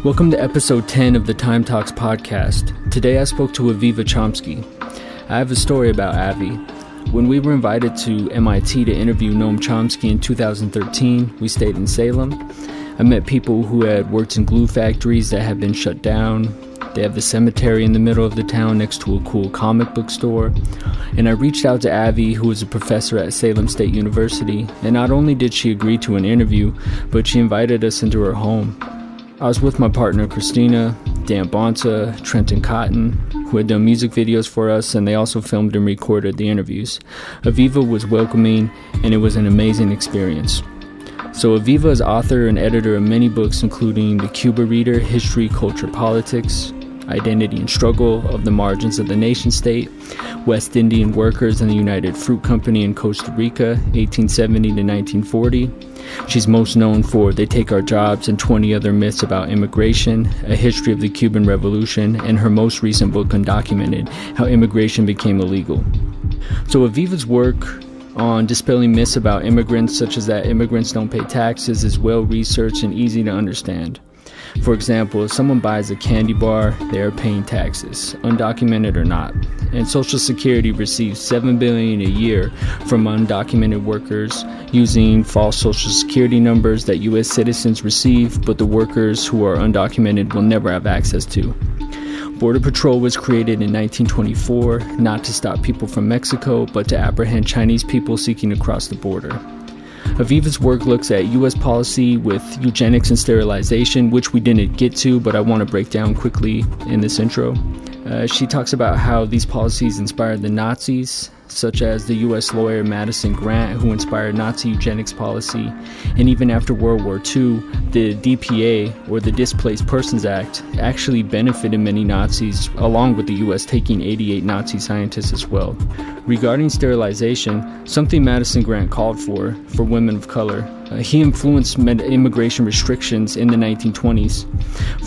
Welcome to episode 10 of the Time Talks podcast. Today I spoke to Aviva Chomsky. I have a story about Avi. When we were invited to MIT to interview Noam Chomsky in 2013, we stayed in Salem. I met people who had worked in glue factories that had been shut down. They have the cemetery in the middle of the town next to a cool comic book store. And I reached out to Avi, who was a professor at Salem State University, and not only did she agree to an interview, but she invited us into her home. I was with my partner Christina, Dan Bonta, Trenton Cotton, who had done music videos for us, and they also filmed and recorded the interviews. Aviva was welcoming, and it was an amazing experience. So Aviva is author and editor of many books, including The Cuba Reader, History, Culture, Politics, Identity and Struggle of the Margins of the Nation State, West Indian Workers and the United Fruit Company in Costa Rica, 1870 to 1940. She's most known for They Take Our Jobs and 20 Other Myths About Immigration, A History of the Cuban Revolution, and her most recent book Undocumented, How Immigration Became Illegal. So Aviva's work on dispelling myths about immigrants, such as that immigrants don't pay taxes, is well researched and easy to understand. For example, if someone buys a candy bar, they are paying taxes, undocumented or not. And Social Security receives $7 billion a year from undocumented workers using false Social Security numbers that U.S. citizens receive, but the workers who are undocumented will never have access to. Border Patrol was created in 1924, not to stop people from Mexico, but to apprehend Chinese people seeking to cross the border. Aviva's work looks at U.S. policy with eugenics and sterilization, which we didn't get to, but I want to break down quickly in this intro. She talks about how these policies inspired the Nazis, such as the U.S. lawyer Madison Grant, who inspired Nazi eugenics policy. And even after World War II, the DPA, or the Displaced Persons Act, actually benefited many Nazis, along with the U.S. taking 88 Nazi scientists as well. Regarding sterilization, something Madison Grant called for women of color, he influenced immigration restrictions in the 1920s,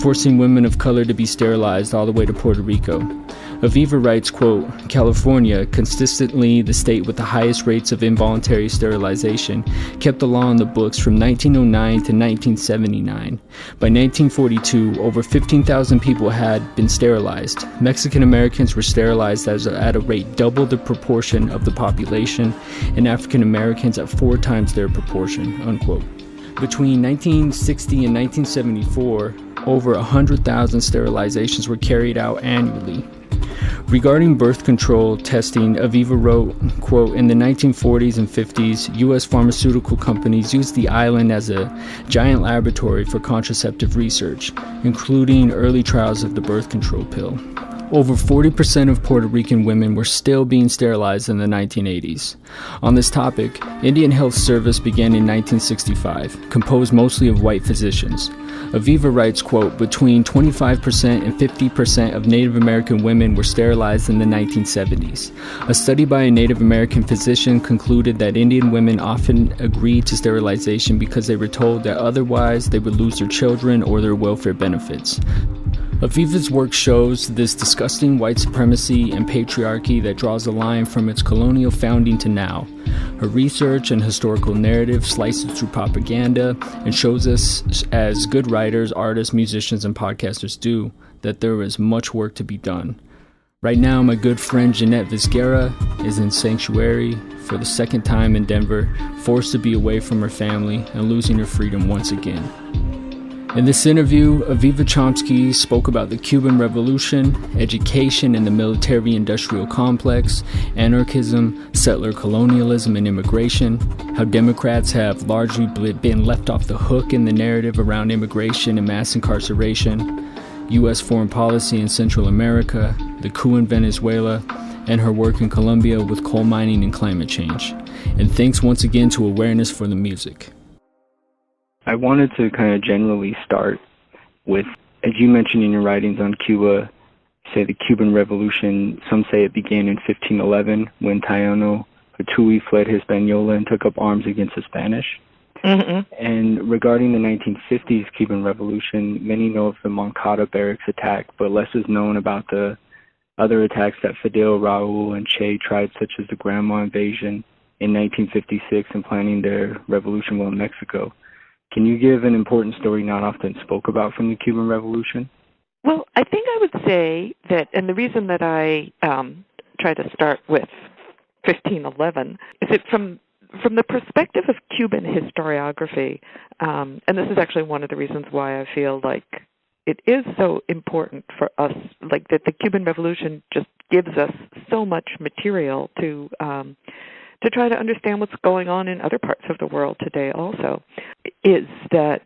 forcing women of color to be sterilized all the way to Puerto Rico. Aviva writes, quote, California, consistently the state with the highest rates of involuntary sterilization, kept the law on the books from 1909 to 1979. By 1942, over 15,000 people had been sterilized. Mexican Americans were sterilized at a rate double the proportion of the population, and African Americans at 4 times their proportion, unquote. Between 1960 and 1974, over 100,000 sterilizations were carried out annually. Regarding birth control testing, Aviva wrote, quote, in the 1940s and 50s, U.S. pharmaceutical companies used the island as a giant laboratory for contraceptive research, including early trials of the birth control pill. Over 40% of Puerto Rican women were still being sterilized in the 1980s. On this topic, Indian Health Service began in 1965, composed mostly of white physicians. Aviva writes, quote, between 25% and 50% of Native American women were sterilized in the 1970s. A study by a Native American physician concluded that Indian women often agreed to sterilization because they were told that otherwise they would lose their children or their welfare benefits. Aviva's work shows this disgusting white supremacy and patriarchy that draws a line from its colonial founding to now. Her research and historical narrative slices through propaganda and shows us, as good writers, artists, musicians, and podcasters do, that there is much work to be done. Right now, my good friend Jeanette Vizquera is in sanctuary for the second time in Denver, forced to be away from her family and losing her freedom once again. In this interview, Aviva Chomsky spoke about the Cuban Revolution, education in the military-industrial complex, anarchism, settler colonialism, and immigration, how Democrats have largely been left off the hook in the narrative around immigration and mass incarceration, U.S. foreign policy in Central America, the coup in Venezuela, and her work in Colombia with coal mining and climate change. And thanks once again to Awareness for the Music. I wanted to kind of generally start with, as you mentioned in your writings on Cuba, say the Cuban Revolution, some say it began in 1511 when Tayano Hatui fled Hispaniola and took up arms against the Spanish. Mm-hmm. And regarding the 1950s Cuban Revolution, many know of the Moncada barracks attack, but less is known about the other attacks that Fidel, Raul, and Che tried, such as the Granma invasion in 1956 and planning their revolution while in Mexico. Can you give an important story not often spoke about from the Cuban Revolution? Well, I think I would say that, and the reason that I try to start with 1511 is that from the perspective of Cuban historiography, and this is actually one of the reasons why I feel like it is so important for us, like that the Cuban Revolution just gives us so much material to try to understand what's going on in other parts of the world today also, is that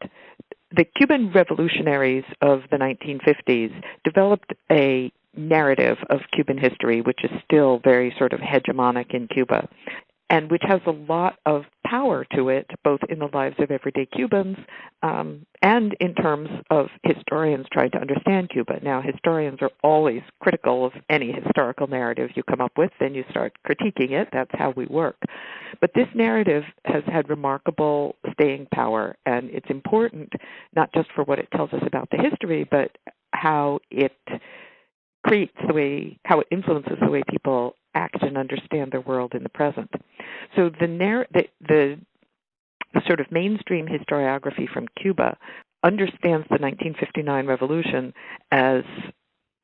the Cuban revolutionaries of the 1950s developed a narrative of Cuban history, which is still very sort of hegemonic in Cuba, and which has a lot of power to it, both in the lives of everyday Cubans and in terms of historians trying to understand Cuba. Now, historians are always critical of any historical narrative you come up with, then you start critiquing it. That's how we work. But this narrative has had remarkable staying power, and it's important not just for what it tells us about the history, but how it creates how it influences the way people act and understand their world in the present. So the sort of mainstream historiography from Cuba understands the 1959 revolution as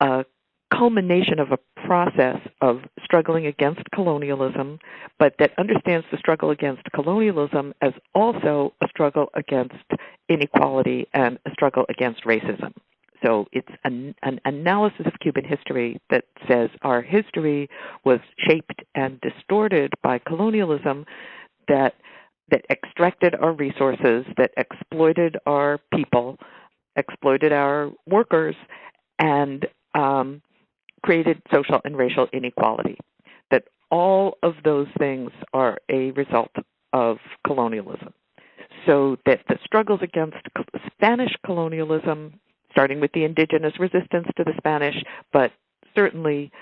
a culmination of a process of struggling against colonialism, but that understands the struggle against colonialism as also a struggle against inequality and a struggle against racism. So it's an analysis of Cuban history that says our history was shaped and distorted by colonialism that extracted our resources, that exploited our people, exploited our workers, and created social and racial inequality. That all of those things are a result of colonialism. So that the struggles against Spanish colonialism, starting with the indigenous resistance to the Spanish, but certainly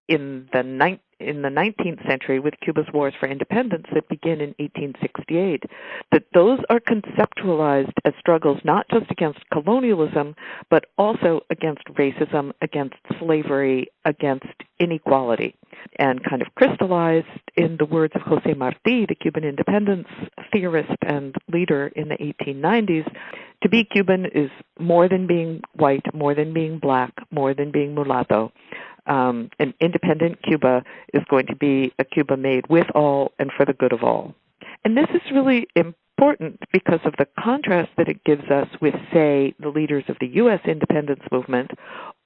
in the 19th century with Cuba's wars for independence that begin in 1868, that those are conceptualized as struggles not just against colonialism, but also against racism, against slavery, against inequality, and kind of crystallized in the words of José Martí, the Cuban independence theorist and leader in the 1890s, to be Cuban is more than being white, more than being black, more than being mulatto. An independent Cuba is going to be a Cuba made with all and for the good of all. And this is really important because of the contrast that it gives us with, say, the leaders of the U.S. independence movement,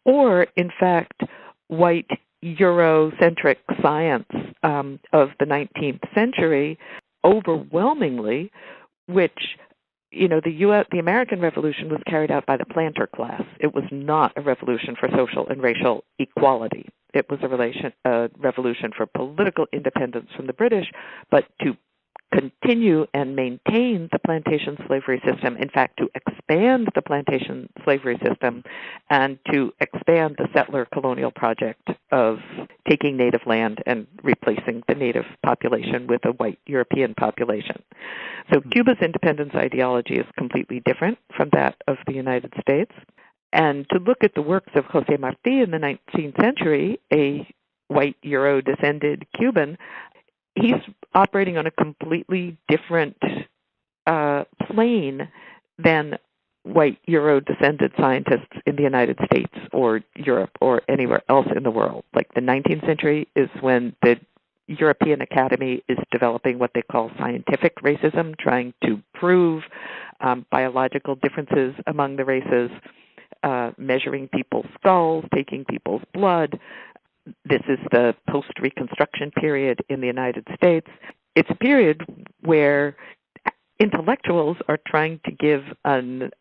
or, in fact, white Eurocentric science of the 19th century, overwhelmingly, which the American Revolution was carried out by the planter class. It was not a revolution for social and racial equality. It was a revolution for political independence from the British, but to continue and maintain the plantation slavery system, in fact, to expand the plantation slavery system and to expand the settler colonial project of taking native land and replacing the native population with a white European population. So Cuba's independence ideology is completely different from that of the United States. And to look at the works of José Martí in the 19th century, a white Euro-descended Cuban, he's operating on a completely different plane than white Euro-descended scientists in the United States or Europe or anywhere else in the world. Like the 19th century is when the European Academy is developing what they call scientific racism, trying to prove biological differences among the races, measuring people's skulls, taking people's blood. This is the post-Reconstruction period in the United States. It's a period where intellectuals are trying to give an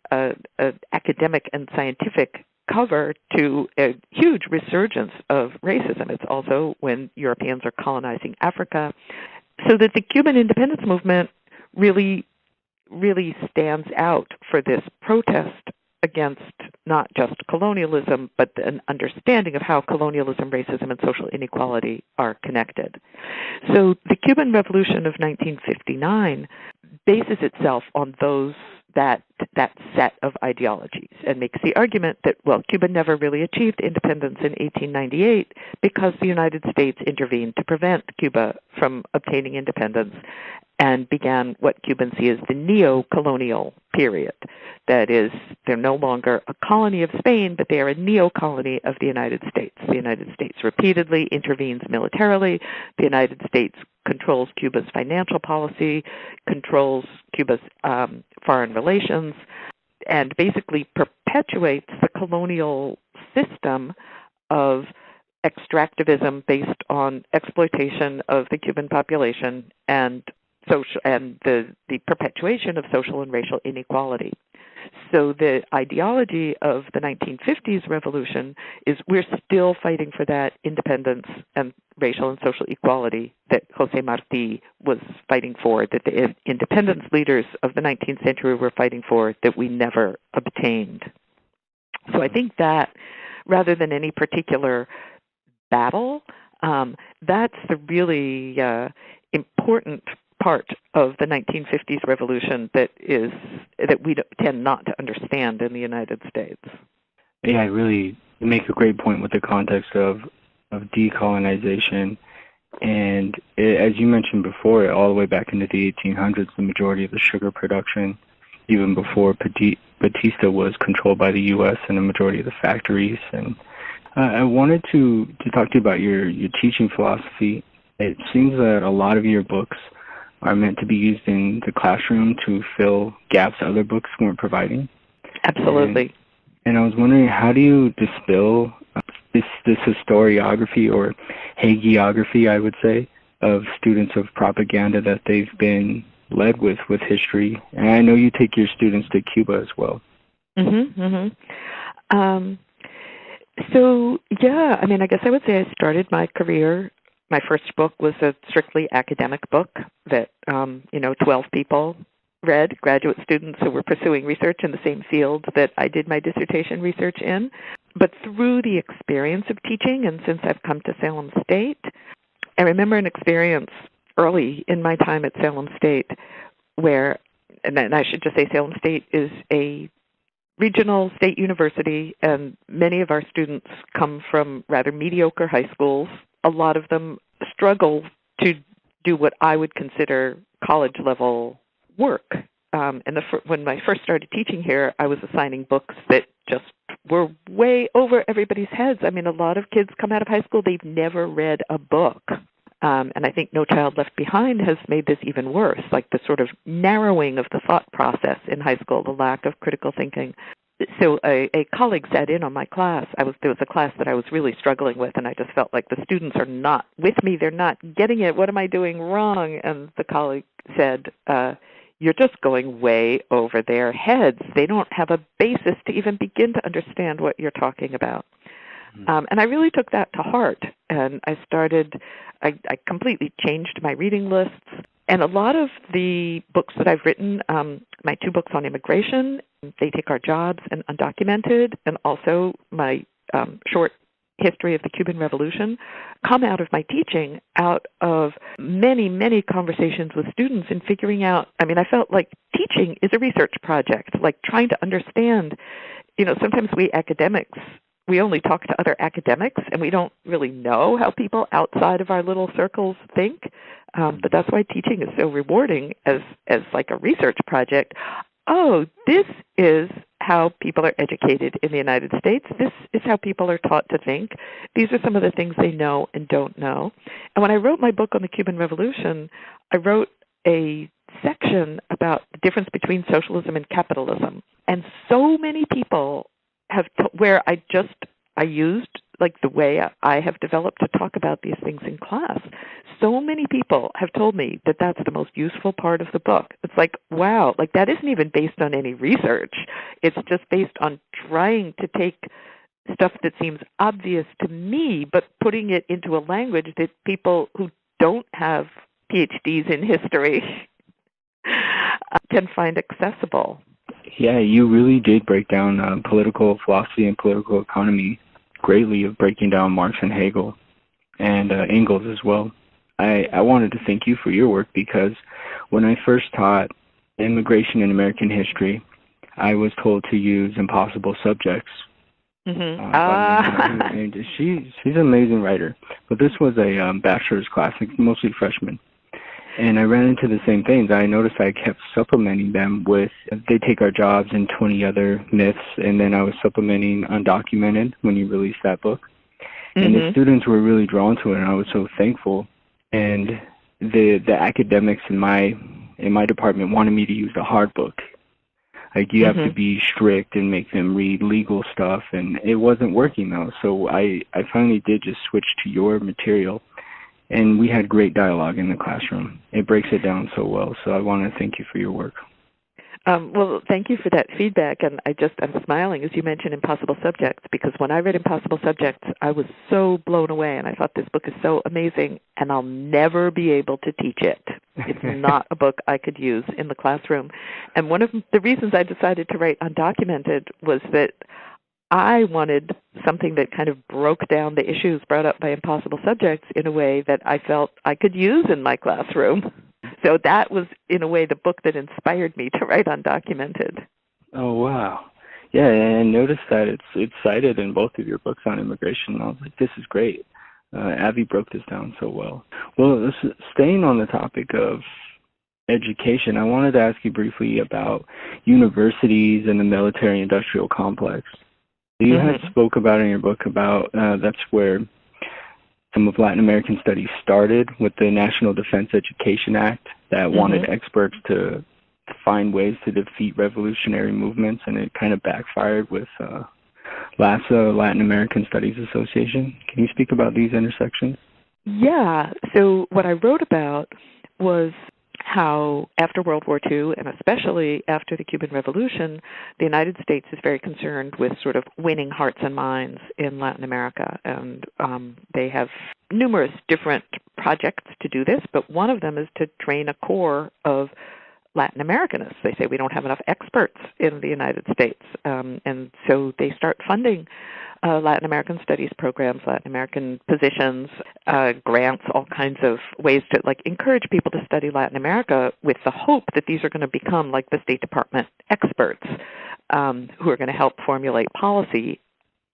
academic and scientific cover to a huge resurgence of racism. It's also when Europeans are colonizing Africa. So that the Cuban independence movement really stands out for this protest against not just colonialism, but an understanding of how colonialism, racism, and social inequality are connected. So the Cuban Revolution of 1959 bases itself on that set of ideologies and makes the argument that, well, Cuba never really achieved independence in 1898 because the United States intervened to prevent Cuba from obtaining independence. and began what Cubans see as the neo-colonial period. That is, they're no longer a colony of Spain, but they are a neo-colony of the United States. The United States repeatedly intervenes militarily. The United States controls Cuba's financial policy, controls Cuba's foreign relations, and basically perpetuates the colonial system of extractivism based on exploitation of the Cuban population and the perpetuation of social and racial inequality. So the ideology of the 1950s revolution is we're still fighting for that independence and racial and social equality that José Martí was fighting for, that the independence leaders of the 19th century were fighting for, that we never obtained. So I think that, rather than any particular battle, that's the really important part of the 1950s revolution that we tend not to understand in the United States. Yeah, you make a great point with the context of decolonization. And as you mentioned before, all the way back into the 1800s, the majority of the sugar production, even before Batista was controlled by the U.S. and the majority of the factories. And I wanted to talk to you about your teaching philosophy. It seems that a lot of your books are meant to be used in the classroom to fill gaps other books weren't providing. Absolutely. And I was wondering, how do you dispel this historiography or hagiography, I would say, of students of propaganda that they've been led with history? And I know you take your students to Cuba as well. So, yeah, I mean, I guess I would say I started my career. My first book was a strictly academic book that, 12 people read, graduate students who were pursuing research in the same field that I did my dissertation research in. But through the experience of teaching, and since I've come to Salem State, I remember an experience early in my time at Salem State where, and I should just say Salem State is a regional state university, and many of our students come from rather mediocre high schools. A lot of them struggle to do what I would consider college-level work. When I first started teaching here, I was assigning books that just were way over everybody's heads. I mean, a lot of kids come out of high school, they've never read a book. And I think No Child Left Behind has made this even worse, like the sort of narrowing of the thought process in high school, the lack of critical thinking. So a colleague sat in on my class. There was a class that I was really struggling with, and I just felt like the students are not with me. They're not getting it. What am I doing wrong? And the colleague said, you're just going way over their heads. They don't have a basis to even begin to understand what you're talking about. And I really took that to heart, and I completely changed my reading lists. And a lot of the books that I've written, my 2 books on immigration, They Take Our Jobs and Undocumented, and also my short history of the Cuban Revolution, come out of my teaching, out of many, many conversations with students and figuring out, I felt like teaching is a research project, like trying to understand, sometimes we academics, we only talk to other academics, and we don't really know how people outside of our little circles think. But that's why teaching is so rewarding as like a research project. Oh, this is how people are educated in the United States. This is how people are taught to think. These are some of the things they know and don't know. And when I wrote my book on the Cuban Revolution, I wrote a section about the difference between socialism and capitalism. And so many people have, where I used like the way I have developed to talk about these things in class. So many people have told me that that's the most useful part of the book. It's like, wow, like that isn't even based on any research. It's just based on trying to take stuff that seems obvious to me, but putting it into a language that people who don't have PhDs in history can find accessible. Yeah, you really did break down political philosophy and political economy greatly, of breaking down Marx and Hegel and Engels as well. I wanted to thank you for your work, because when I first taught immigration in American history, I was told to use impossible subjects. And she's an amazing writer. But this was a bachelor's class, like mostly freshmen. And I ran into the same things. I noticed I kept supplementing them with, they take our jobs and 20 other myths, and then I was supplementing Undocumented when you released that book. And the students were really drawn to it, and I was so thankful. And the academics in my department wanted me to use the hard book. Like, you have to be strict and make them read legal stuff, and it wasn't working, though. So I finally did just switch to your material, and we had great dialogue in the classroom. It breaks it down so well, so I want to thank you for your work. Well, thank you for that feedback, and I'm smiling as you mentioned Impossible Subjects, because when I read Impossible Subjects, I was so blown away, and I thought this book is so amazing, and I'll never be able to teach it. It's not a book I could use in the classroom. And one of the reasons I decided to write Undocumented was that I wanted something that kind of broke down the issues brought up by Impossible Subjects in a way that I felt I could use in my classroom. So that was, in a way, the book that inspired me to write Undocumented. Oh, wow. Yeah, and notice that it's cited in both of your books on immigration. And I was like, this is great. Avi broke this down so well. Well, staying on the topic of education, I wanted to ask you briefly about universities and the military-industrial complex. You had spoke about in your book about that's where some of Latin American studies started with the National Defense Education Act that wanted experts to find ways to defeat revolutionary movements, and it kind of backfired with LASA, Latin American Studies Association. Can you speak about these intersections? Yeah. So what I wrote about was how after World War II, and especially after the Cuban Revolution, the United States is very concerned with sort of winning hearts and minds in Latin America. And they have numerous different projects to do this, but one of them is to train a corps of Latin Americanists. They say we don't have enough experts in the United States. And so they start funding Latin American studies programs, Latin American positions, grants, all kinds of ways to encourage people to study Latin America with the hope that these are going to become like the State Department experts who are going to help formulate policy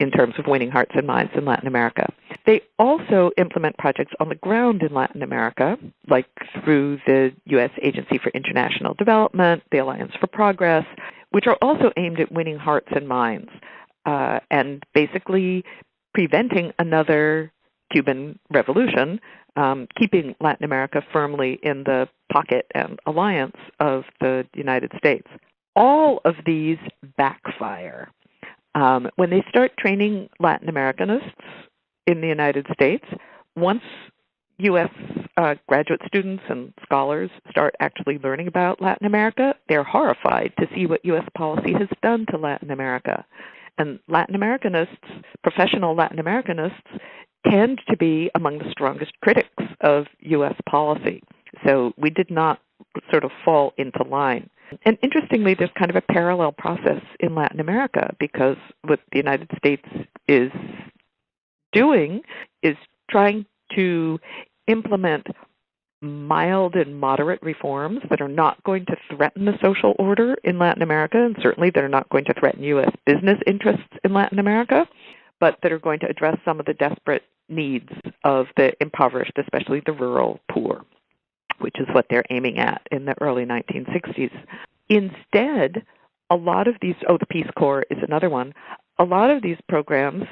in terms of winning hearts and minds in Latin America. They also implement projects on the ground in Latin America, like through the U.S. Agency for International Development, the Alliance for Progress, which are also aimed at winning hearts and minds. And basically preventing another Cuban Revolution, keeping Latin America firmly in the pocket and alliance of the United States. All of these backfire. When they start training Latin Americanists in the United States, once U.S. Graduate students and scholars start actually learning about Latin America, they're horrified to see what U.S. policy has done to Latin America. And Latin Americanists, professional Latin Americanists, tend to be among the strongest critics of U.S. policy. So we did not sort of fall into line. And interestingly, there's kind of a parallel process in Latin America, because what the United States is doing is trying to implement mild and moderate reforms that are not going to threaten the social order in Latin America, and certainly that are not going to threaten U.S. business interests in Latin America, but that are going to address some of the desperate needs of the impoverished, especially the rural poor, which is what they're aiming at in the early 1960s. Instead, a lot of these, the Peace Corps is another one, a lot of these programs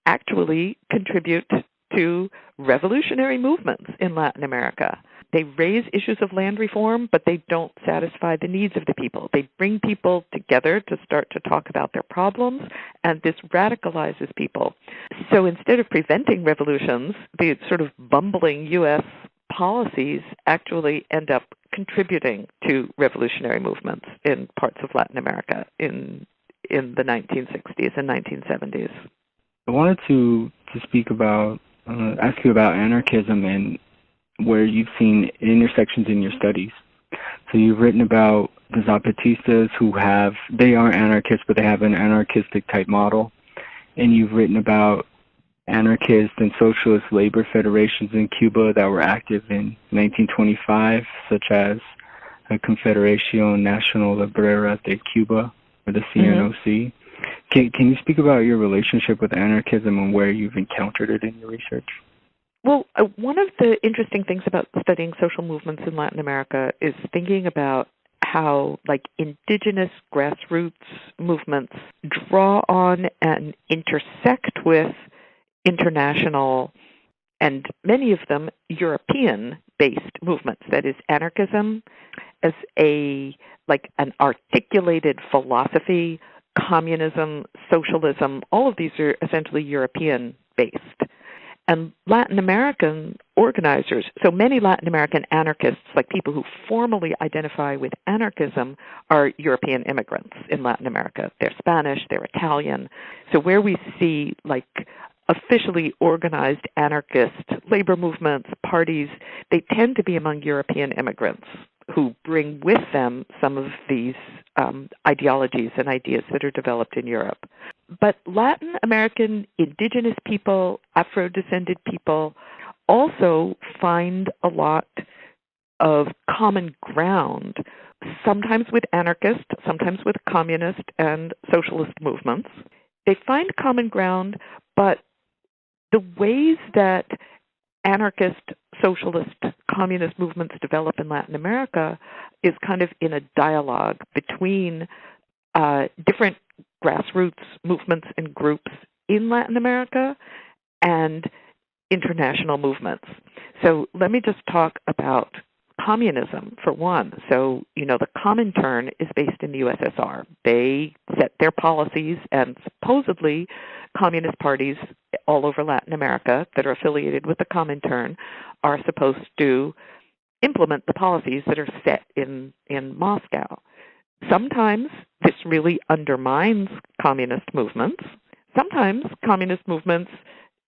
actually contribute to revolutionary movements in Latin America. They raise issues of land reform, but they don't satisfy the needs of the people. They bring people together to start to talk about their problems, and this radicalizes people. So instead of preventing revolutions, the sort of bumbling U.S. policies actually end up contributing to revolutionary movements in parts of Latin America in the 1960s and 1970s. I wanted to speak about, ask you about anarchism and where you've seen intersections in your studies. So you've written about the Zapatistas they aren't anarchists, but they have an anarchistic type model. And you've written about anarchist and socialist labor federations in Cuba that were active in 1925, such as Confederación Nacional Obrera de Cuba, or the CNOC. Can you speak about your relationship with anarchism and where you've encountered it in your research? Well, one of the interesting things about studying social movements in Latin America is thinking about how, like, indigenous grassroots movements draw on and intersect with international and many of them European-based movements. That is, anarchism as an articulated philosophy, communism, socialism, all of these are essentially European-based. And Latin American organizers, so many Latin American anarchists, like people who formally identify with anarchism, are European immigrants in Latin America. They're Spanish, they're Italian. So where we see, like, officially organized anarchist labor movements, parties, they tend to be among European immigrants who bring with them some of these ideologies and ideas that are developed in Europe. But Latin American indigenous people, Afro-descended people, also find a lot of common ground, sometimes with anarchist, sometimes with communist and socialist movements. They find common ground, but the ways that anarchist, socialist, communist movements develop in Latin America is kind of in a dialogue between different grassroots movements and groups in Latin America and international movements. So let me just talk about communism for one. So, the Comintern is based in the USSR. They set their policies, and supposedly communist parties all over Latin America that are affiliated with the Comintern are supposed to implement the policies that are set in Moscow. Sometimes this really undermines communist movements. Sometimes communist movements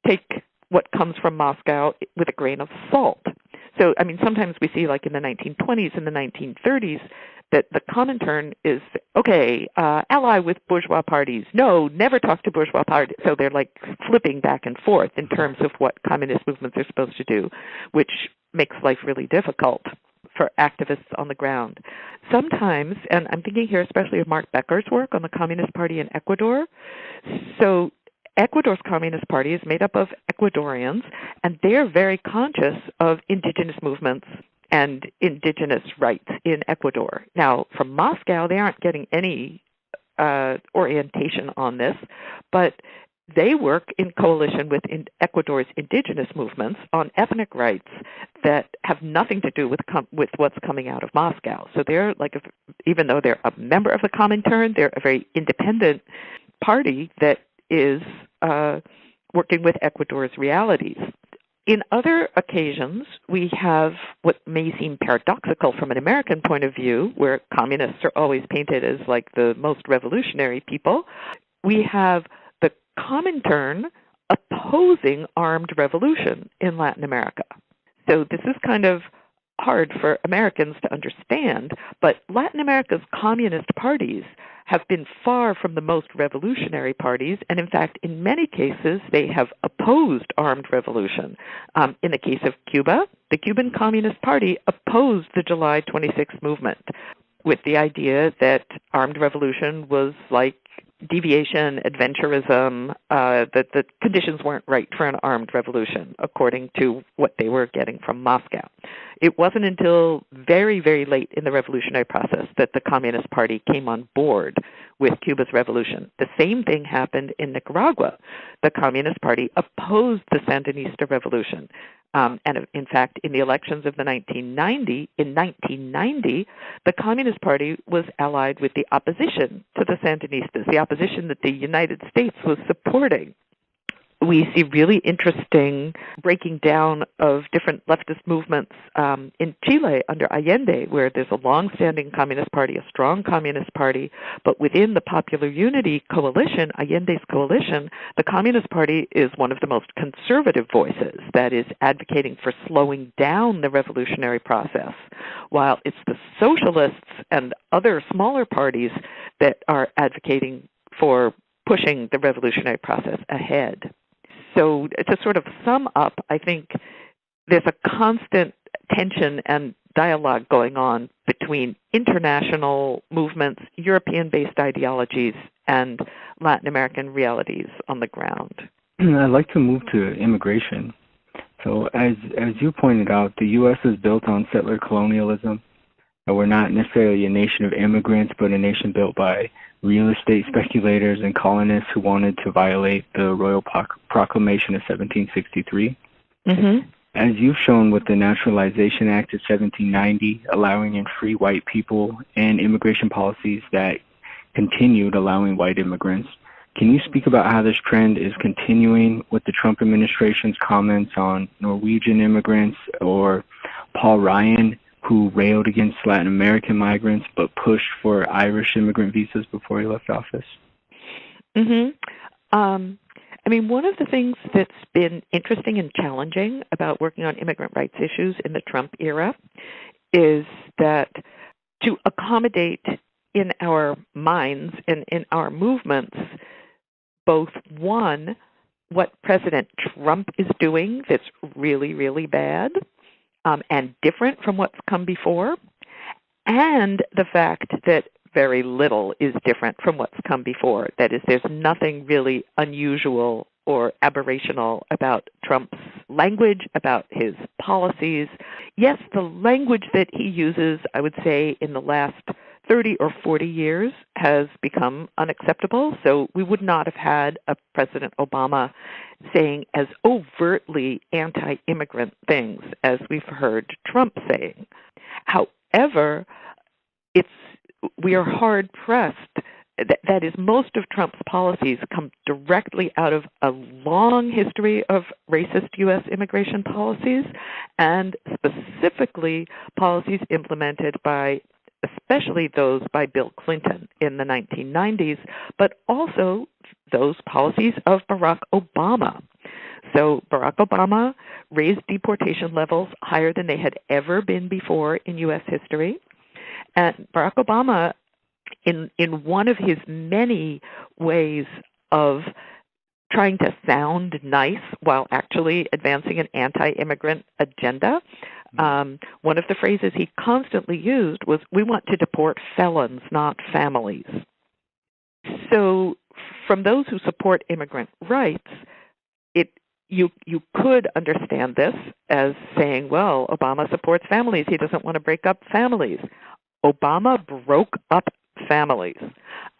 take what comes from Moscow with a grain of salt. So, sometimes we see, like in the 1920s and the 1930s, that the Comintern is, ally with bourgeois parties. No, never talk to bourgeois parties. So they're like flipping back and forth in terms of what communist movements are supposed to do, which makes life really difficult for activists on the ground. Sometimes, and I'm thinking here especially of Mark Becker's work on the Communist Party in Ecuador. So Ecuador's Communist Party is made up of Ecuadorians, and they're very conscious of indigenous movements and indigenous rights in Ecuador. Now, from Moscow, they aren't getting any orientation on this, but they work in coalition with Ecuador's indigenous movements on ethnic rights that have nothing to do with what's coming out of Moscow. So they're even though they're a member of the Comintern, they're a very independent party that is working with Ecuador's realities. In other occasions, we have what may seem paradoxical from an American point of view, where communists are always painted as like the most revolutionary people. We have the Comintern opposing armed revolution in Latin America. So this is kind of hard for Americans to understand, but Latin America's communist parties have been far from the most revolutionary parties, and in fact, in many cases, they have opposed armed revolution. In the case of Cuba, the Cuban Communist Party opposed the July 26th movement with the idea that armed revolution was like deviation, adventurism, that the conditions weren't right for an armed revolution, according to what they were getting from Moscow. It wasn't until very, very late in the revolutionary process that the Communist Party came on board with Cuba's revolution. The same thing happened in Nicaragua. The Communist Party opposed the Sandinista revolution. And in fact, in the elections of in 1990, the Communist Party was allied with the opposition to the Sandinistas, the opposition that the United States was supporting. We see really interesting breaking down of different leftist movements in Chile under Allende, where there's a long-standing communist party, a strong communist party, but within the Popular Unity coalition, Allende's coalition, the Communist Party is one of the most conservative voices that is advocating for slowing down the revolutionary process, while it's the socialists and other smaller parties that are advocating for pushing the revolutionary process ahead. So to sort of sum up, I think there's a constant tension and dialogue going on between international movements, European-based ideologies, and Latin American realities on the ground. I'd like to move to immigration. So as you pointed out, the U.S. is built on settler colonialism. We're not necessarily a nation of immigrants, but a nation built by real estate speculators and colonists who wanted to violate the Royal Proclamation of 1763. Mm-hmm. As you've shown with the Naturalization Act of 1790, allowing in free white people, and immigration policies that continued allowing white immigrants, can you speak about how this trend is continuing with the Trump administration's comments on Norwegian immigrants, or Paul Ryan, who railed against Latin American migrants but pushed for Irish immigrant visas before he left office? Mm-hmm. I mean, one of the things that's been interesting and challenging about working on immigrant rights issues in the Trump era is that to accommodate in our minds and in our movements both, one, what President Trump is doing that's really, really bad and different from what's come before, and the fact that very little is different from what's come before. That is, there's nothing really unusual or aberrational about Trump's language, about his policies. Yes, the language that he uses, I would say, in the last 30 or 40 years has become unacceptable. So we would not have had a President Obama saying as overtly anti-immigrant things as we've heard Trump saying. However, we are hard-pressed. That is, most of Trump's policies come directly out of a long history of racist U.S. immigration policies, and specifically policies implemented by, especially those by Bill Clinton in the 1990s, but also those policies of Barack Obama. So Barack Obama raised deportation levels higher than they had ever been before in U.S. history. And Barack Obama, in one of his many ways of trying to sound nice while actually advancing an anti-immigrant agenda, one of the phrases he constantly used was, "We want to deport felons, not families." So from those who support immigrant rights, you could understand this as saying, well, Obama supports families. He doesn't want to break up families. Obama broke up families.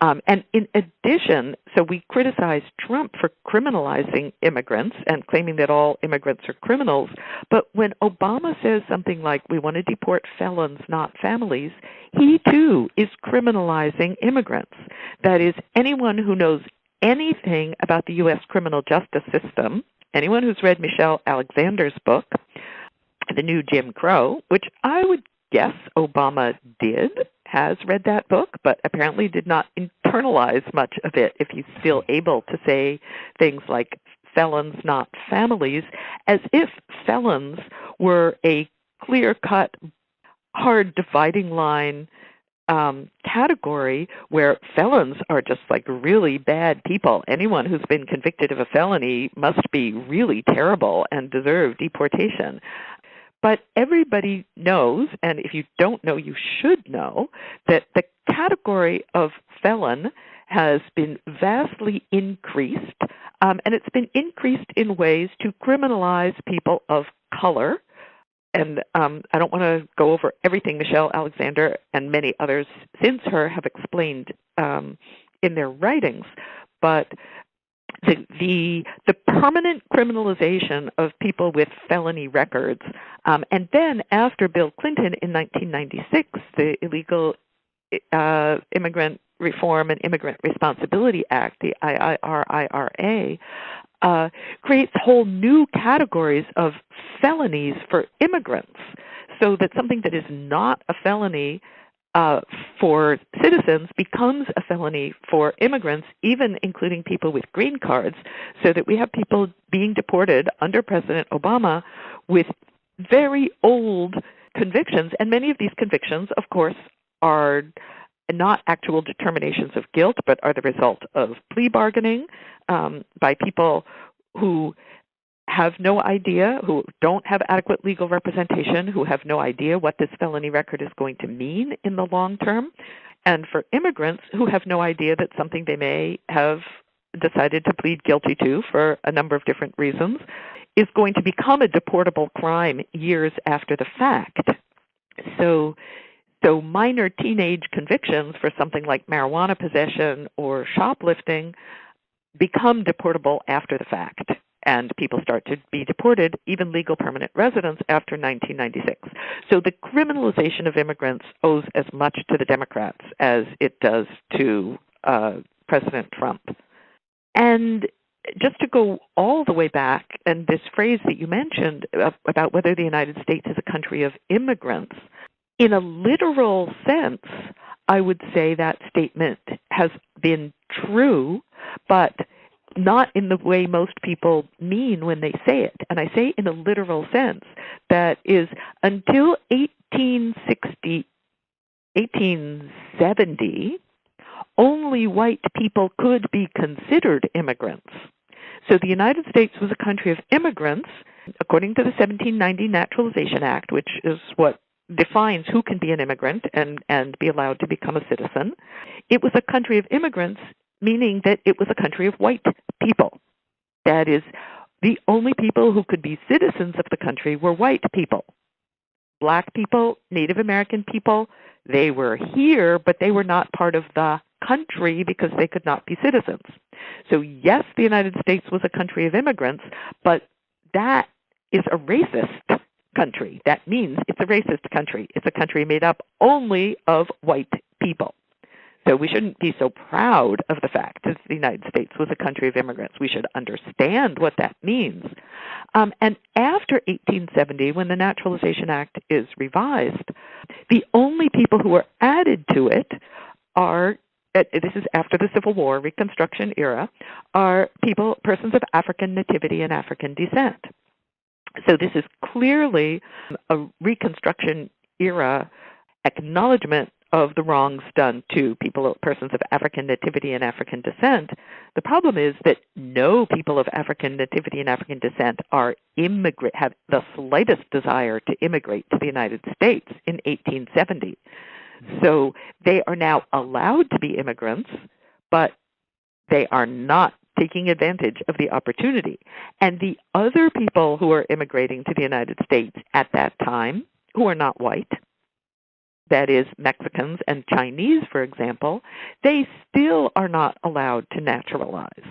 And in addition, so we criticize Trump for criminalizing immigrants and claiming that all immigrants are criminals, but when Obama says something like, we want to deport felons, not families, he too is criminalizing immigrants. That is, anyone who knows anything about the U.S. criminal justice system, anyone who's read Michelle Alexander's book, The New Jim Crow, which I would guess Obama has read that book, but apparently did not internalize much of it if he's still able to say things like felons, not families, as if felons were a clear-cut, hard dividing line category where felons are just like really bad people. Anyone who's been convicted of a felony must be really terrible and deserve deportation. But everybody knows, and if you don't know, you should know, that the category of felon has been vastly increased, and it's been increased in ways to criminalize people of color. And I don't want to go over everything Michelle Alexander and many others since her have explained in their writings, but the permanent criminalization of people with felony records, and then after Bill Clinton in 1996, the Illegal Immigrant Reform and Immigrant Responsibility Act, the IIRIRA, creates whole new categories of felonies for immigrants, so that something that is not a felony for citizens becomes a felony for immigrants, even including people with green cards, so that we have people being deported under President Obama with very old convictions. And many of these convictions, of course, are not actual determinations of guilt, but are the result of plea bargaining by people who have no idea, who don't have adequate legal representation, who have no idea what this felony record is going to mean in the long term, and for immigrants who have no idea that something they may have decided to plead guilty to for a number of different reasons is going to become a deportable crime years after the fact. So minor teenage convictions for something like marijuana possession or shoplifting become deportable after the fact, and people start to be deported, even legal permanent residents, after 1996. So the criminalization of immigrants owes as much to the Democrats as it does to President Trump. And just to go all the way back, and this phrase that you mentioned about whether the United States is a country of immigrants, in a literal sense, I would say that statement has been true, but not in the way most people mean when they say it. And I say in a literal sense, that is, until 1870, only white people could be considered immigrants. So the United States was a country of immigrants, according to the 1790 Naturalization Act, which is what defines who can be an immigrant and be allowed to become a citizen. It was a country of immigrants, meaning that it was a country of white people. That is, the only people who could be citizens of the country were white people. Black people, Native American people, they were here, but they were not part of the country because they could not be citizens. So yes, the United States was a country of immigrants, but that is a racist country. That means it's a racist country. It's a country made up only of white people. So we shouldn't be so proud of the fact that the United States was a country of immigrants. We should understand what that means. And after 1870, when the Naturalization Act is revised, the only people who are added to it are, this is after the Civil War, Reconstruction era, are persons of African nativity and African descent. So this is clearly a Reconstruction era acknowledgement of the wrongs done to persons of African nativity and African descent. The problem is that no people of African nativity and African descent have the slightest desire to immigrate to the United States in 1870. So they are now allowed to be immigrants, but they are not taking advantage of the opportunity. And the other people who are immigrating to the United States at that time, who are not white, that is Mexicans and Chinese, for example, they still are not allowed to naturalize.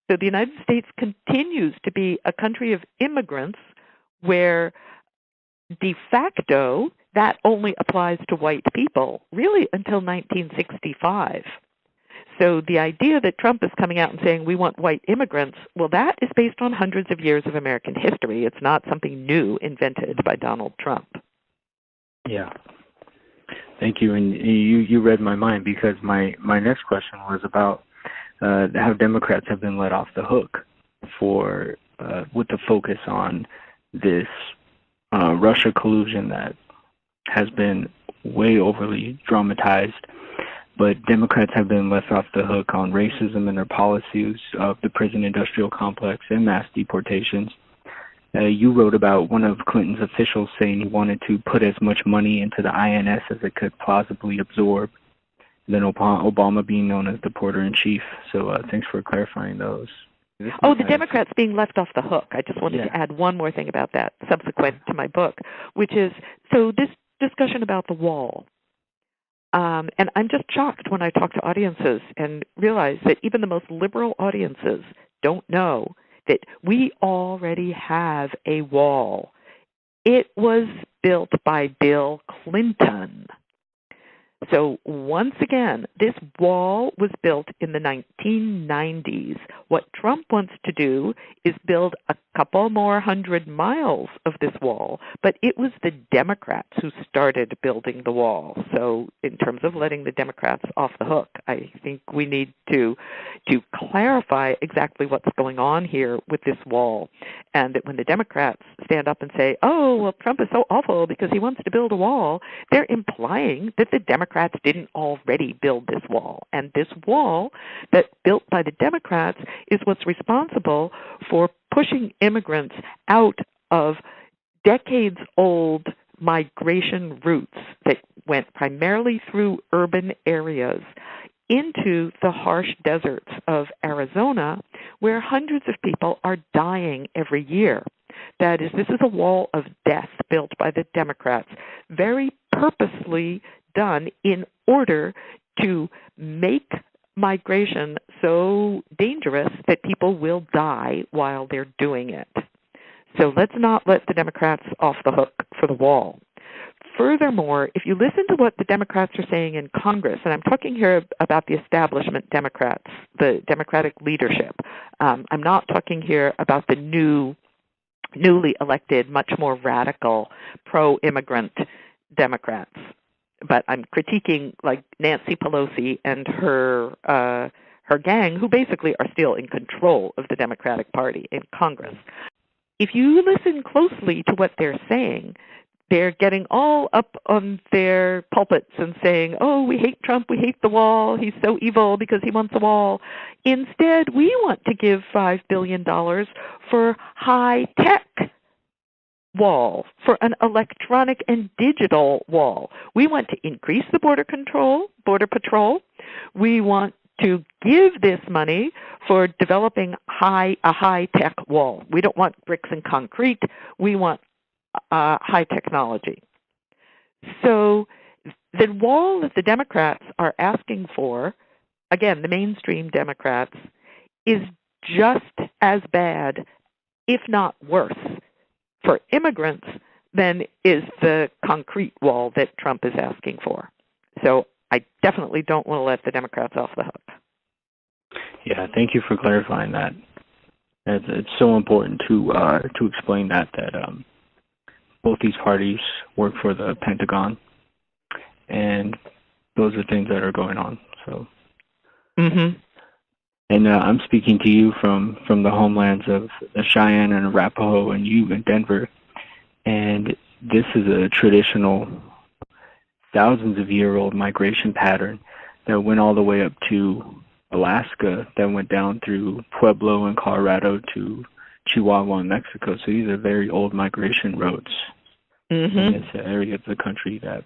So the United States continues to be a country of immigrants where de facto that only applies to white people, really until 1965. So the idea that Trump is coming out and saying we want white immigrants, well, that is based on hundreds of years of American history. It's not something new invented by Donald Trump. Yeah. Thank you. And you read my mind, because my next question was about how Democrats have been let off the hook for with the focus on this Russia collusion that has been way overly dramatized. But Democrats have been left off the hook on racism and their policies of the prison industrial complex and mass deportations. You wrote about one of Clinton's officials saying he wanted to put as much money into the INS as it could plausibly absorb, and then Obama being known as the porter-in-chief. So thanks for clarifying those. The Democrats being left off the hook. I just wanted to add one more thing about that subsequent to my book, which is, so this discussion about the wall. And I'm just shocked when I talk to audiences and realize that even the most liberal audiences don't know that we already have a wall. It was built by Bill Clinton. So once again, this wall was built in the 1990s. What Trump wants to do is build a couple more 100 miles of this wall, but it was the Democrats who started building the wall. So in terms of letting the Democrats off the hook, I think we need to clarify exactly what's going on here with this wall, and that when the Democrats stand up and say, oh, well, Trump is so awful because he wants to build a wall, they're implying that the Democrats didn't already build this wall. And this wall that built by the Democrats is what's responsible for pushing immigrants out of decades-old migration routes that went primarily through urban areas into the harsh deserts of Arizona, where hundreds of people are dying every year. That is, this is a wall of death built by the Democrats, very purposely done in order to make migration so dangerous that people will die while they're doing it. So let's not let the Democrats off the hook for the wall. Furthermore, if you listen to what the Democrats are saying in Congress, and I'm talking here about the establishment Democrats, the Democratic leadership, I'm not talking here about the newly elected, much more radical, pro-immigrant Democrats, but I'm critiquing like Nancy Pelosi and her gang, who basically are still in control of the Democratic Party in Congress. If you listen closely to what they're saying, they're getting all up on their pulpits and saying, oh, we hate Trump, we hate the wall, he's so evil because he wants a wall. Instead, we want to give $5 billion for high-tech wall, for an electronic and digital wall. We want to increase the border patrol. We want to give this money for developing a high-tech wall. We don't want bricks and concrete. We want high technology. So the wall that the Democrats are asking for, again, the mainstream Democrats, is just as bad, if not worse, for immigrants than is the concrete wall that Trump is asking for. So I definitely don't want to let the Democrats off the hook. Yeah, thank you for clarifying that. It's so important to explain that both these parties work for the Pentagon, and those are things that are going on. So, and I'm speaking to you from the homelands of the Cheyenne and Arapaho, and you in Denver. And this is a traditional, thousands of year-old migration pattern that went all the way up to Alaska, that went down through Pueblo in Colorado to Chihuahua in Mexico. So these are very old migration roads. And it's an area of the country that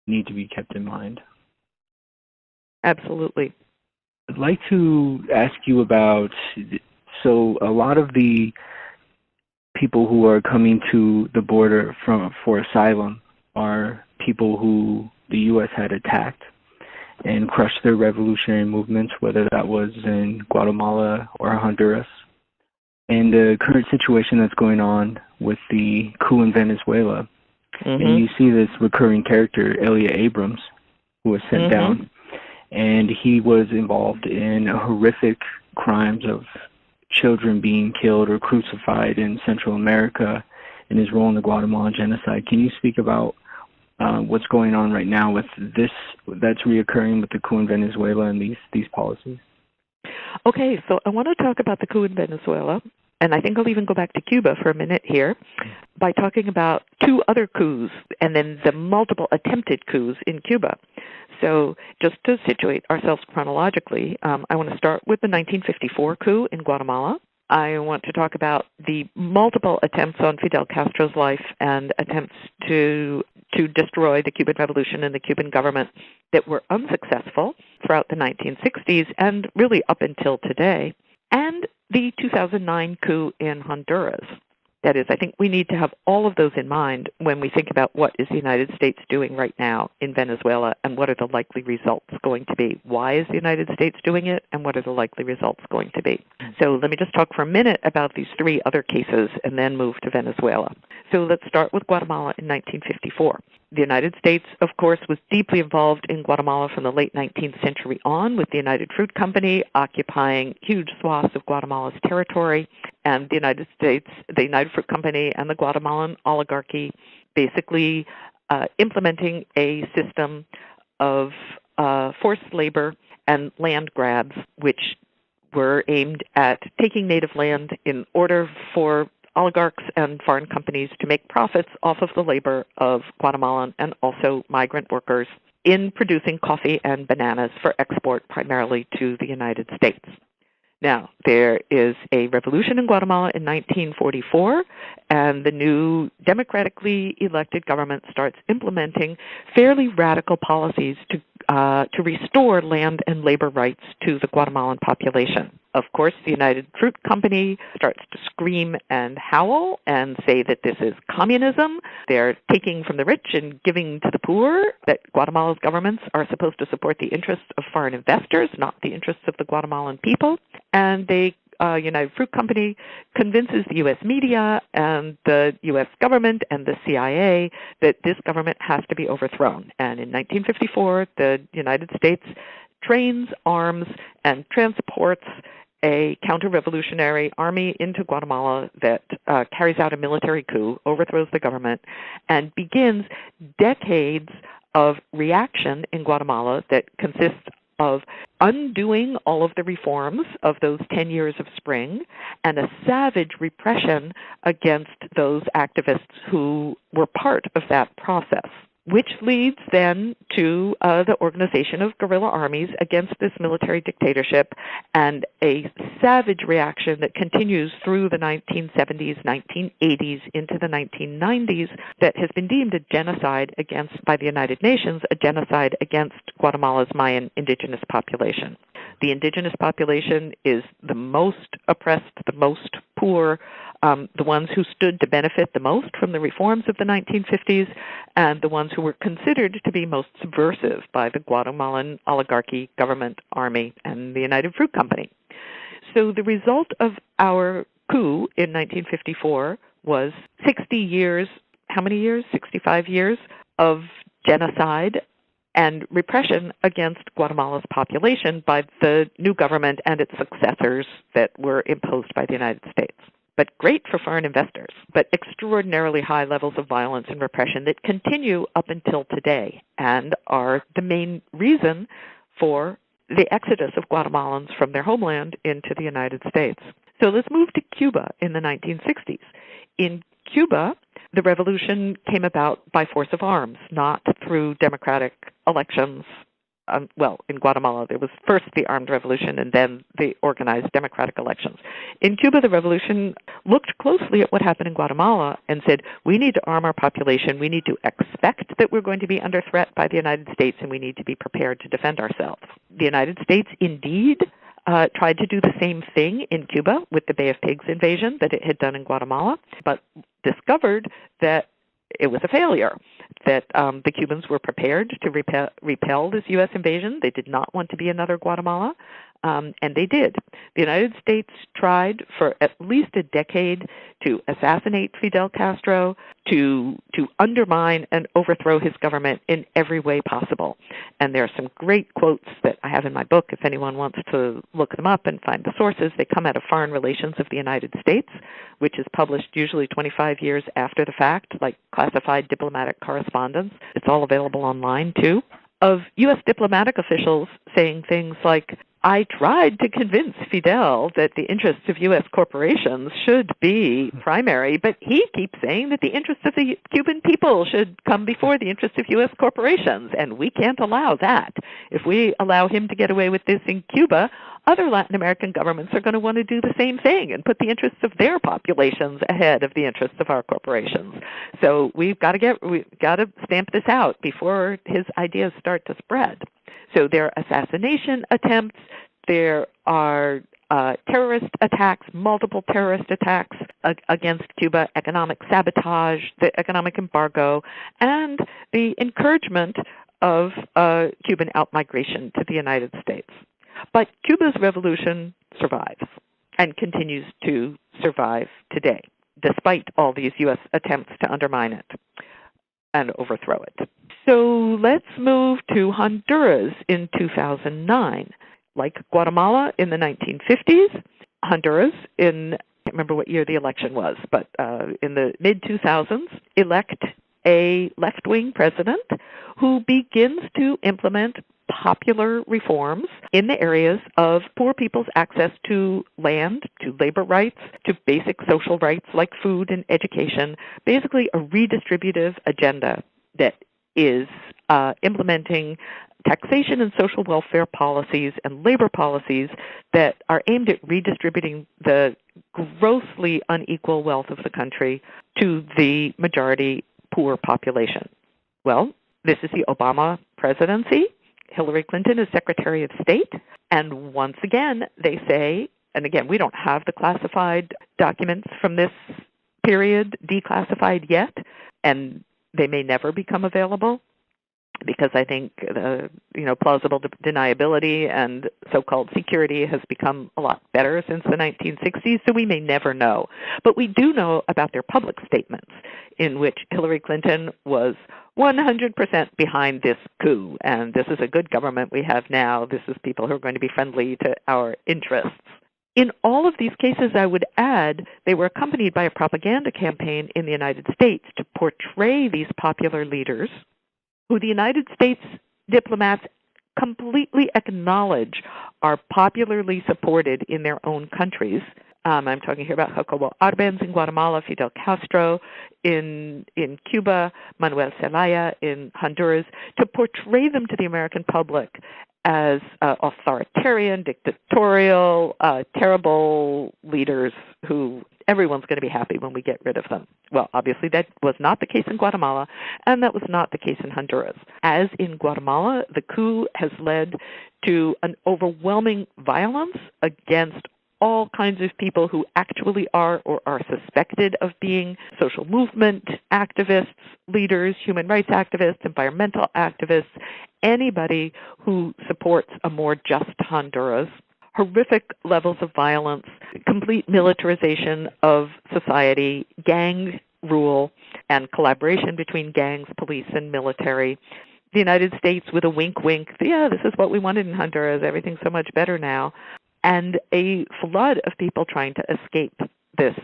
need to be kept in mind. Absolutely. I'd like to ask you about, so a lot of the people who are coming to the border for asylum are people who the U.S. had attacked and crushed their revolutionary movements, whether that was in Guatemala or Honduras. And the current situation that's going on with the coup in Venezuela, and you see this recurring character, Elia Abrams, who was sent down, and he was involved in horrific crimes of children being killed or crucified in Central America, and his role in the Guatemalan genocide. Can you speak about what's going on right now with this that's reoccurring with the coup in Venezuela and these policies? Okay, so I want to talk about the coup in Venezuela, and I think I'll even go back to Cuba for a minute here by talking about two other coups and then the multiple attempted coups in Cuba. So just to situate ourselves chronologically, I want to start with the 1954 coup in Guatemala. I want to talk about the multiple attempts on Fidel Castro's life and attempts to destroy the Cuban Revolution and the Cuban government that were unsuccessful throughout the 1960s and really up until today, and the 2009 coup in Honduras. That is, I think we need to have all of those in mind when we think about what is the United States doing right now in Venezuela and what are the likely results going to be. Why is the United States doing it, and what are the likely results going to be? So let me just talk for a minute about these three other cases and then move to Venezuela. So let's start with Guatemala in 1954. The United States, of course, was deeply involved in Guatemala from the late 19th century on, with the United Fruit Company occupying huge swaths of Guatemala's territory, and the United Fruit Company and the Guatemalan oligarchy basically implementing a system of forced labor and land grabs, which were aimed at taking native land in order for oligarchs and foreign companies to make profits off of the labor of Guatemalan and also migrant workers in producing coffee and bananas for export primarily to the United States. Now, there is a revolution in Guatemala in 1944, and the new democratically elected government starts implementing fairly radical policies to restore land and labor rights to the Guatemalan population. Of course, the United Fruit Company starts to scream and howl and say that this is communism. They're taking from the rich and giving to the poor, that Guatemala's governments are supposed to support the interests of foreign investors, not the interests of the Guatemalan people. And the United Fruit Company convinces the U.S. media and the U.S. government and the CIA that this government has to be overthrown. And in 1954, the United States trains, arms, and transports a counter-revolutionary army into Guatemala that carries out a military coup, overthrows the government, and begins decades of reaction in Guatemala that consists of undoing all of the reforms of those 10 years of spring and a savage repression against those activists who were part of that process, which leads then to the organization of guerrilla armies against this military dictatorship and a savage reaction that continues through the 1970s, 1980s, into the 1990s that has been deemed a genocide by the United Nations, a genocide against Guatemala's Mayan indigenous population. The indigenous population is the most oppressed, the most poor, the ones who stood to benefit the most from the reforms of the 1950s, and the ones who were considered to be most subversive by the Guatemalan oligarchy, government, army, and the United Fruit Company. So the result of our coup in 1954 was 60 years, how many years? 65 years of genocide and repression against Guatemala's population by the new government and its successors that were imposed by the United States. But great for foreign investors, but extraordinarily high levels of violence and repression that continue up until today and are the main reason for the exodus of Guatemalans from their homeland into the United States. So let's move to Cuba in the 1960s. In Cuba, the revolution came about by force of arms, not through democratic elections. In Guatemala, there was first the armed revolution and then the organized democratic elections. In Cuba, the revolution looked closely at what happened in Guatemala and said, we need to arm our population, we need to expect that we're going to be under threat by the United States, and we need to be prepared to defend ourselves. The United States indeed tried to do the same thing in Cuba with the Bay of Pigs invasion that it had done in Guatemala, but discovered that it was a failure, that the Cubans were prepared to repel this U.S. invasion. They did not want to be another Guatemala, and they did. The United States tried for at least a decade to assassinate Fidel Castro, to undermine and overthrow his government in every way possible. And there are some great quotes that I have in my book. If anyone wants to look them up and find the sources, they come out of Foreign Relations of the United States, which is published usually 25 years after the fact, like classified diplomatic correspondence. It's all available online, too. Of U.S. diplomatic officials saying things like, I tried to convince Fidel that the interests of U.S. corporations should be primary, but he keeps saying that the interests of the Cuban people should come before the interests of U.S. corporations, and we can't allow that. If we allow him to get away with this in Cuba, other Latin American governments are going to want to do the same thing and put the interests of their populations ahead of the interests of our corporations. So we've got to stamp this out before his ideas start to spread. So there are assassination attempts, there are terrorist attacks, multiple terrorist attacks against Cuba, economic sabotage, the economic embargo, and the encouragement of Cuban outmigration to the United States. But Cuba's revolution survives and continues to survive today, despite all these U.S. attempts to undermine it and overthrow it. So let's move to Honduras in 2009. Like Guatemala in the 1950s, Honduras I can't remember what year the election was, but in the mid-2000s, elect a left-wing president who begins to implement popular reforms in the areas of poor people's access to land, to labor rights, to basic social rights like food and education, basically a redistributive agenda that is implementing taxation and social welfare policies and labor policies that are aimed at redistributing the grossly unequal wealth of the country to the majority poor population. Well, this is the Obama presidency. Hillary Clinton is Secretary of State. And once again, they say and again, we don't have the classified documents from this period declassified yet, and they may never become available, because I think plausible deniability and so-called security has become a lot better since the 1960s, so we may never know. But we do know about their public statements, in which Hillary Clinton was 100% behind this coup, and this is a good government we have now. This is people who are going to be friendly to our interests. In all of these cases, I would add, they were accompanied by a propaganda campaign in the United States to portray these popular leaders, who the United States diplomats completely acknowledge are popularly supported in their own countries. I'm talking here about Jacobo Arbenz in Guatemala, Fidel Castro in Cuba, Manuel Zelaya in Honduras, to portray them to the American public as authoritarian, dictatorial, terrible leaders who everyone's going to be happy when we get rid of them. Well, obviously that was not the case in Guatemala, and that was not the case in Honduras. As in Guatemala, the coup has led to an overwhelming violence against all kinds of people who actually are or are suspected of being social movement activists, leaders, human rights activists, environmental activists, anybody who supports a more just Honduras. Horrific levels of violence, complete militarization of society, gang rule, and collaboration between gangs, police, and military. The United States with a wink-wink, yeah, this is what we wanted in Honduras, everything's so much better now. And a flood of people trying to escape this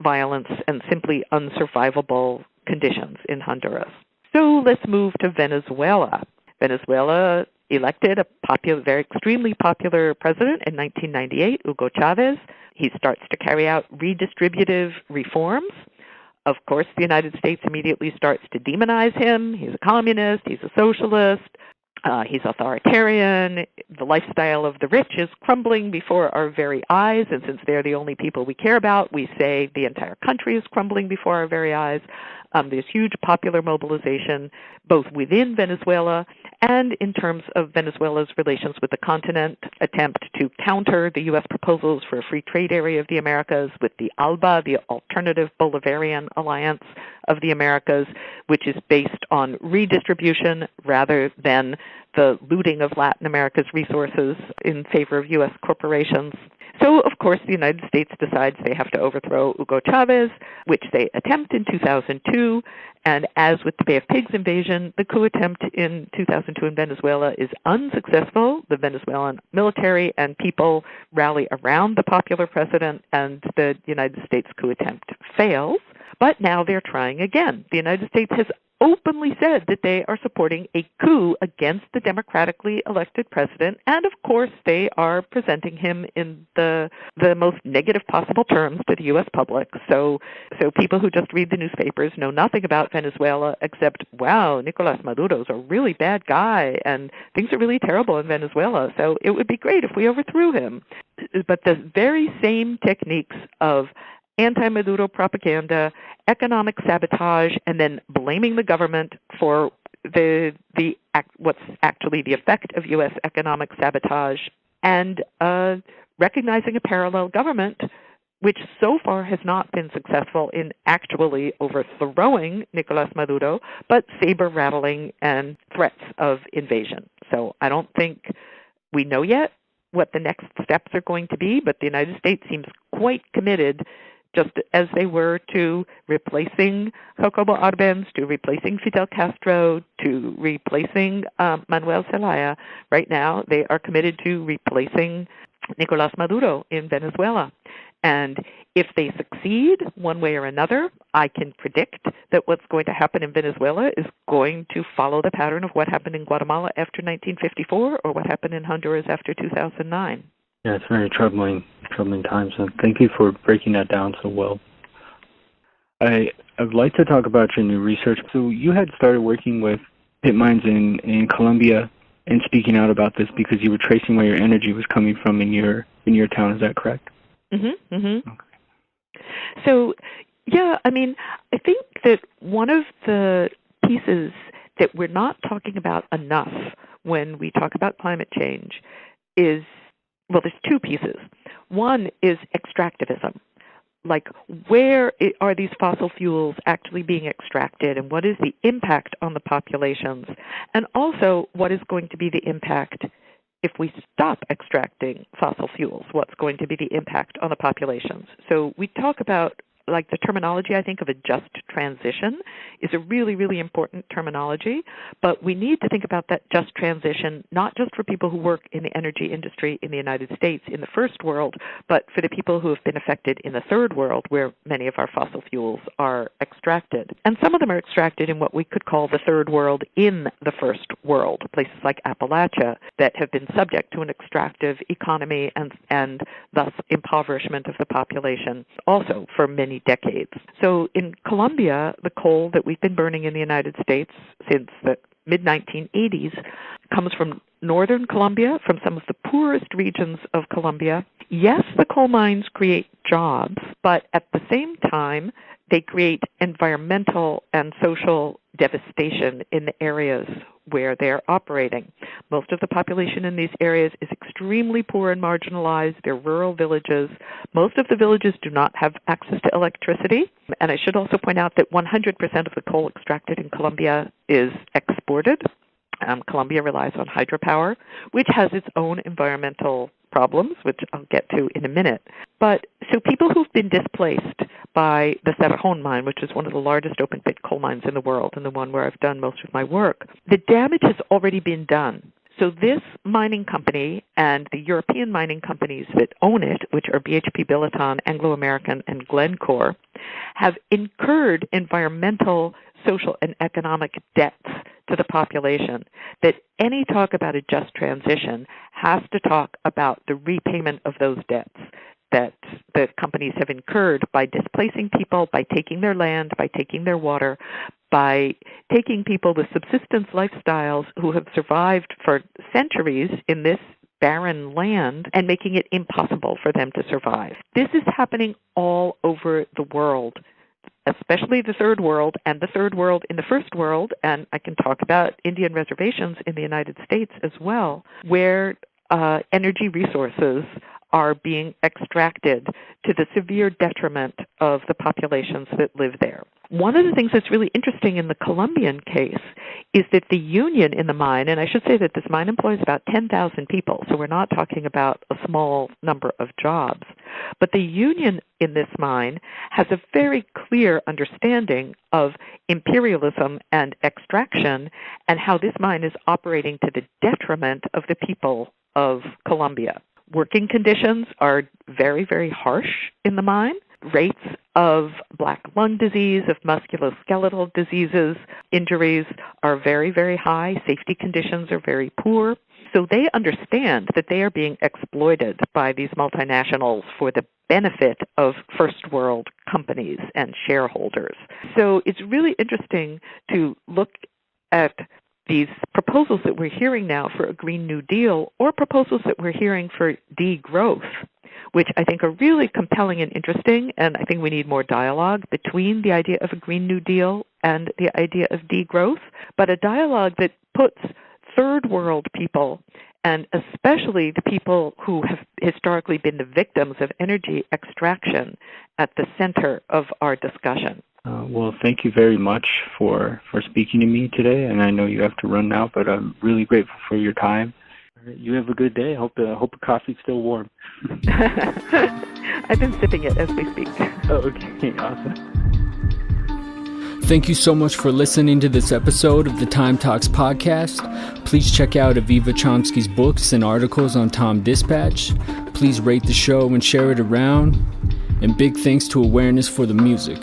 violence and simply unsurvivable conditions in Honduras. So let's move to Venezuela. Venezuela elected a very extremely popular president in 1998, Hugo Chavez. He starts to carry out redistributive reforms. Of course, the United States immediately starts to demonize him. He's a communist, he's a socialist, he's authoritarian. The lifestyle of the rich is crumbling before our very eyes, and since they're the only people we care about, we say the entire country is crumbling before our very eyes. There's huge popular mobilization both within Venezuela and in terms of Venezuela's relations with the continent, attempt to counter the U.S. proposals for a free trade area of the Americas with the ALBA, the Alternative Bolivarian Alliance of the Americas, which is based on redistribution rather than the looting of Latin America's resources in favor of U.S. corporations. So, of course, the United States decides they have to overthrow Hugo Chavez, which they attempt in 2002. And as with the Bay of Pigs invasion, the coup attempt in 2002 in Venezuela is unsuccessful. The Venezuelan military and people rally around the popular president, and the United States coup attempt fails. But now they're trying again. The United States has openly said that they are supporting a coup against the democratically elected president, and of course they are presenting him in the most negative possible terms to the U.S. public. So people who just read the newspapers know nothing about Venezuela except, wow, Nicolas Maduro's a really bad guy, and things are really terrible in Venezuela, so it would be great if we overthrew him. But the very same techniques of anti-Maduro propaganda, economic sabotage, and then blaming the government for what's actually the effect of U.S. economic sabotage, and recognizing a parallel government, which so far has not been successful in actually overthrowing Nicolas Maduro, but saber-rattling and threats of invasion. So I don't think we know yet what the next steps are going to be, but the United States seems quite committed, just as they were to replacing Jacobo Arbenz, to replacing Fidel Castro, to replacing Manuel Zelaya. Right now, they are committed to replacing Nicolas Maduro in Venezuela. And if they succeed one way or another, I can predict that what's going to happen in Venezuela is going to follow the pattern of what happened in Guatemala after 1954 or what happened in Honduras after 2009. Yeah, it's very troubling times, and thank you for breaking that down so well. I'd like to talk about your new research. So you had started working with pit mines in Colombia and speaking out about this because you were tracing where your energy was coming from in your town. Is that correct? Mm-hmm. Mm-hmm. Okay. So, yeah, I mean, I think that one of the pieces that we're not talking about enough when we talk about climate change is, well, there's two pieces. One is extractivism. Like, where are these fossil fuels actually being extracted, and what is the impact on the populations? And also, what is going to be the impact if we stop extracting fossil fuels? What's going to be the impact on the populations? So we talk about, like, the terminology, I think, of a just transition is a really, really important terminology, but we need to think about that just transition not just for people who work in the energy industry in the United States in the first world, but for the people who have been affected in the third world where many of our fossil fuels are extracted. And some of them are extracted in what we could call the third world in the first world, places like Appalachia that have been subject to an extractive economy and thus impoverishment of the population also for many decades. So in Colombia, the coal that we've been burning in the United States since the mid-1980s comes from northern Colombia, from some of the poorest regions of Colombia. Yes, the coal mines create jobs, but at the same time, they create environmental and social devastation in the areas where they're operating. Most of the population in these areas is extremely poor and marginalized. They're rural villages. Most of the villages do not have access to electricity. And I should also point out that 100% of the coal extracted in Colombia is exported. Colombia relies on hydropower, which has its own environmental problems, which I'll get to in a minute. But so people who've been displaced by the Cerrejón mine, which is one of the largest open-pit coal mines in the world and the one where I've done most of my work, the damage has already been done. So this mining company and the European mining companies that own it, which are BHP Billiton, Anglo American, and Glencore, have incurred environmental, social, and economic debts to the population, that any talk about a just transition has to talk about the repayment of those debts that the companies have incurred by displacing people, by taking their land, by taking their water, by taking people with subsistence lifestyles who have survived for centuries in this barren land and making it impossible for them to survive. This is happening all over the world, especially the third world and the third world in the first world, and I can talk about Indian reservations in the United States as well, where energy resources are being extracted to the severe detriment of the populations that live there. One of the things that's really interesting in the Colombian case is that the union in the mine, and I should say that this mine employs about 10,000 people, so we're not talking about a small number of jobs, but the union in this mine has a very clear understanding of imperialism and extraction and how this mine is operating to the detriment of the people of Colombia. Working conditions are very, very harsh in the mine. Rates of black lung disease, of musculoskeletal diseases, injuries are very, very high. Safety conditions are very poor. So they understand that they are being exploited by these multinationals for the benefit of first world companies and shareholders. So it's really interesting to look at these proposals that we're hearing now for a Green New Deal, or proposals that we're hearing for degrowth, which I think are really compelling and interesting, and I think we need more dialogue between the idea of a Green New Deal and the idea of degrowth, but a dialogue that puts third world people, and especially the people who have historically been the victims of energy extraction, at the center of our discussion. Well, thank you very much for speaking to me today, and I know you have to run now, but I'm really grateful for your time. You have a good day. Hope the coffee's still warm. I've been sipping it as we speak. Oh, okay, awesome. Thank you so much for listening to this episode of the Time Talks podcast. Please check out Aviva Chomsky's books and articles on Tom Dispatch. Please rate the show and share it around. And big thanks to Awareness for the music.